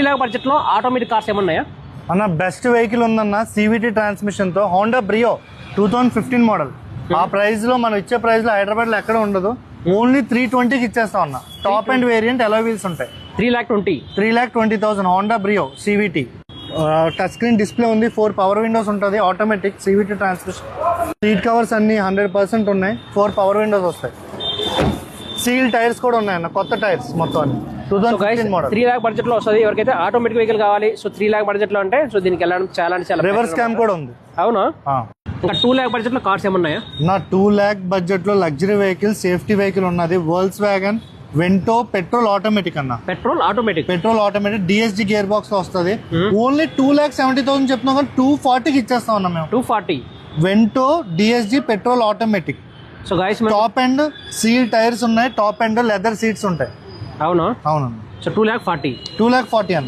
lakh budget లో automatic cars ఏమన్నాయా అన్న? Best vehicle ఉందన్న CVT ట్రాన్స్మిషన్ తో Honda Brio 2015 మోడల్. ఆ ప్రైస్ లో మనం ఇచ్చే ప్రైస్ లో హైదరాబాద్ లో ఎక్కడ ఉండదు. ఓన్లీ 320కి ఇచ్చేస్తాం అన్న. టాప్ అండ్ వేరియంట్ ఎలా వీల్స్ ఉంటాయి. 3,20,000 Honda Brio CVT. Touch screen display ఉంది. 4 పవర్ విండోస్ ఉంటుంది. Automatic CVT transmission. Seat covers అన్ని 100% ఉన్నాయి. 4 పవర్ విండోస్ వస్తాయి. సీల్ టైర్స్ కూడా ఉన్నాయన్న, కొత్త టైర్స్ మొత్తం అన్ని. 2015 మోడల్. 3 lakh బడ్జెట్ లో వస్తుంది. ఎవరికైతే ఆటోమేటిక్ వెహికల్ కావాలి, సో 3 lakh బడ్జెట్ లో అంటే సో దీనికి వెళ్ళడం చాలా రివర్స్ క్యామ్ కూడా ఉంది. అవునా? ఇంకా 2 lakh బడ్జెట్ లో కార్స్ ఏమన్నాయా? నా 2 lakh బడ్జెట్ లో లగ్జరీ వెహికల్, సేఫ్టీ వెహికల్ ఉన్నది. Volks wagon Vento petrol automatic అన్న. Petrol automatic DSG gear box లో వస్తుంది. ఓన్లీ 2,70,000 చెప్తున్నాం కానీ 240కి ఇచ్చేస్తాం అన్న మేము. 240 Vento DSG petrol automatic. So guys top and seal tyres ఉన్నాయి. టాప్ అండ్ లెదర్ సీట్స్ ఉంటాయి. అవునా? అవునన్నా. సో 2,40,000 2,40,000 అన్న.